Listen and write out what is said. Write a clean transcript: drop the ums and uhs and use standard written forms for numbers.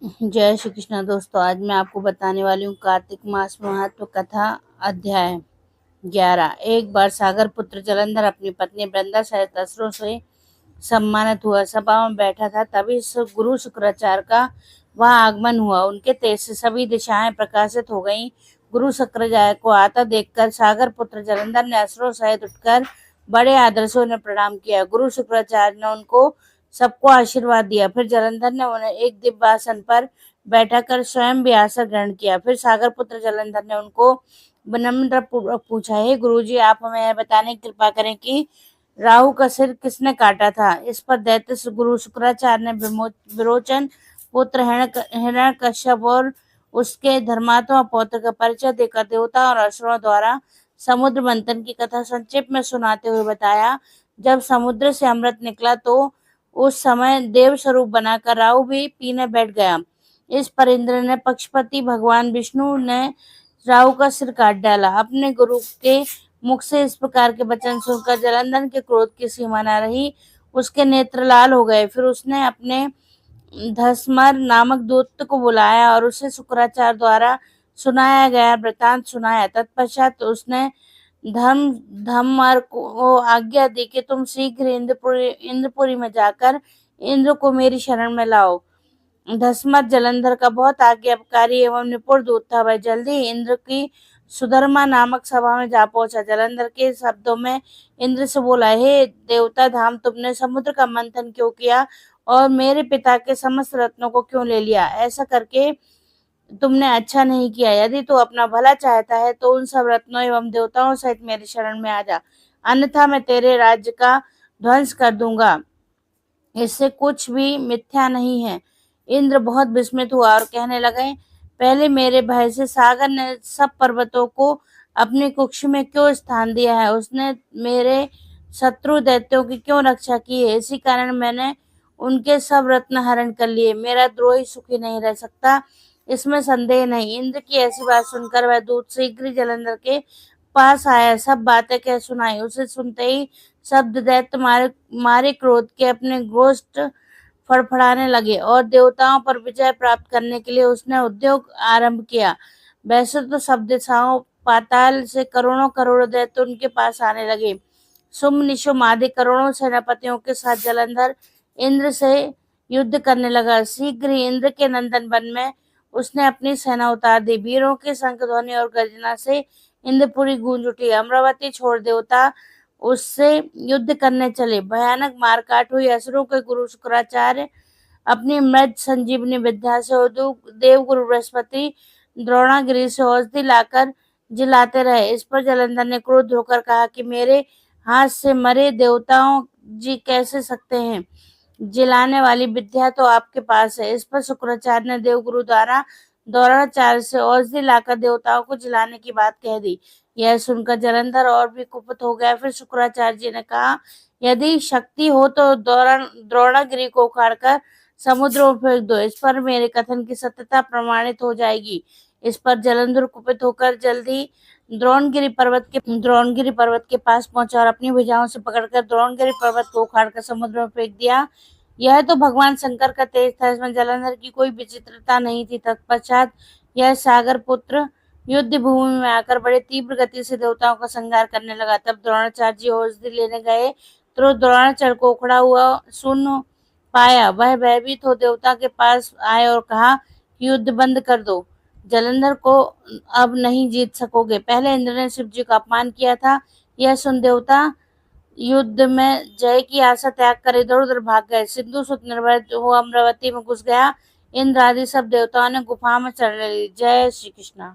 जय श्री कृष्णा दोस्तों। आज मैं आपको बताने वाली हूँ कार्तिक मास महत्व कथा अध्याय 11। एक बार सागर पुत्र जलंधर अपनी पत्नी वृंदा सहित असुरों से सम्मानित हुआ सभा में बैठा था। तभी गुरु शुक्राचार्य का वहां आगमन हुआ। उनके तेज से सभी दिशाएं प्रकाशित हो गईं। गुरु शुक्राचार्य को आता देखकर सागर पुत्र जलंधर ने असुरों सहित उठकर बड़े आदर से उन्हें प्रणाम किया। गुरु शुक्राचार्य ने उनको सबको आशीर्वाद दिया। फिर जलंधर ने उन्हें एक दिव्य आसन पर बैठाकर स्वयं भी आसन ग्रहण किया। फिर सागर पुत्र जलंधर ने उनको विनम्र पूर्वक पूछा, हे गुरुजी, आप हमें यह बताने की कृपा करें कि राहु का सिर किसने काटा था। इस पर दैत्य गुरु शुक्राचार्य ने विरोचन पुत्र हिरण्यकश्यप और उसके धर्मात्मा पौत्र का परिचय देकर देवता और असुरों द्वारा समुद्र मंथन की कथा संक्षेप में सुनाते हुए बताया। जब समुद्र से अमृत निकला तो उस समय देव स्वरूप बनाकर राहु भी पीने बैठ गया। इस पर इंद्र ने पक्षपति भगवान विष्णु ने राहु का सिर काट डाला। अपने गुरु के मुख से इस प्रकार के वचन सुनकर जलंधर के क्रोध की सीमा न रही। उसके नेत्र लाल हो गए। फिर उसने अपने धसमर नामक दूत को बुलाया और उसे शुक्राचार्य द्वारा सुनाया गया वृतांत सुनाया। तत्पश्चात उसने धम्मर को आज्ञा दी कि तुम शीघ्र इंद्रपुरी में जाकर इंद्र को मेरी शरण में लाओ। धसमत जलंधर का बहुत आज्ञाकारी एवं निपुण दूत था। वह जल्दी ही इंद्र की सुधर्मा नामक सभा में जा पहुंचा। जलंधर के शब्दों में इंद्र से बोला, हे देवता धाम, तुमने समुद्र का मंथन क्यों किया और मेरे पिता के समस्त रत्नों को क्यों ले लिया। ऐसा करके तुमने अच्छा नहीं किया। यदि तू अपना भला चाहता है तो उन सब रत्नों एवं देवताओं सहित मेरी शरण में आ जा, अन्यथा मैं तेरे राज्य का ध्वंस कर दूंगा। इससे कुछ भी मिथ्या नहीं है। इंद्र बहुत विस्मित हुआ और कहने लगे, पहले मेरे भय से सागर ने सब पर्वतों को अपने कुक्ष में क्यों स्थान दिया है। उसने मेरे शत्रु दैत्यों की क्यों रक्षा की है। इसी कारण मैंने उनके सब रत्न हरण कर लिए। मेरा द्रोही सुखी नहीं रह सकता, इसमें संदेह नहीं। इंद्र की ऐसी बात सुनकर वह दूत शीघ्र जलंधर के पास आया, सब बातें कह सुनाई। उसे सुनते ही शब्द दैत्य मारे क्रोध के अपने गोष्ठ फड़फड़ाने लगे और देवताओं पर विजय प्राप्त करने के लिए उसने उद्योग आरंभ किया। वैसे तो सब दिशाओं पाताल से करोड़ों करोड़ों दैत्य उनके पास आने लगे। शुम्भ निशुम्भ आदि करोड़ों सेनापतियों के साथ जलंधर इंद्र से युद्ध करने लगा। शीघ्र ही इंद्र के नंदन वन में उसने अपनी सेना उतार दी। वीरों के शंख ध्वनि और गर्जना से इंद्रपुरी गूंज उठी। अमरावती छोड़ देवता उससे युद्ध करने चले। भयानक मारकाट हुई। असुरों के गुरु शुक्राचार्य अपनी मृत संजीवनी विद्या से और देवगुरु बृहस्पति द्रोणागिरी से औषधि लाकर जिलाते रहे। इस पर जलंधर ने क्रोध होकर कहा कि मेरे हाथ से मरे देवताओं जी कैसे सकते हैं। जिलाने वाली विद्या तो आपके पास है। इस पर शुक्राचार्य ने देवगुरु द्वारा द्रोणाचार्य से औषधि लाकर देवताओं को जिलाने की बात कह दी। यह सुनकर जलंधर और भी कुपित हो गया। फिर शुक्राचार्य जी ने कहा, यदि शक्ति हो तो द्रोणागिरी को उखाड़कर समुद्र में फेंक दो। इस पर मेरे कथन की सत्यता प्रमाणित हो जाएगी। इस पर जलंधर कुपित होकर जल्दी द्रोणगिरी पर्वत के पास पहुंचा और अपनी भुजाओं से पकड़कर द्रोणगिरी पर्वत को उखाड़कर समुद्र में फेंक दिया। यह तो भगवान शंकर का तेज था, इसमें जलंधर की कोई विचित्रता नहीं थी। तत्पश्चात यह सागर पुत्र युद्ध भूमि में आकर बड़े तीव्र गति से देवताओं का संहार करने लगा। तब द्रोणाचार्य जी औषधि लेने गए तो द्रोणाचार्य को उखड़ा हुआ सुन पाया। वह भयभीत हो देवता के पास आए और कहा कि युद्ध बंद कर दो, जलंधर को अब नहीं जीत सकोगे। पहले इंद्र ने शिव जी का अपमान किया था। यह सुन देवता युद्ध में जय की आशा त्याग कर इधर उधर भाग गए। सिंधु सुत निर्भय वो अमरावती में घुस गया। इंद्र आदि सब देवताओं ने गुफा में चढ़ ली। जय श्री कृष्णा।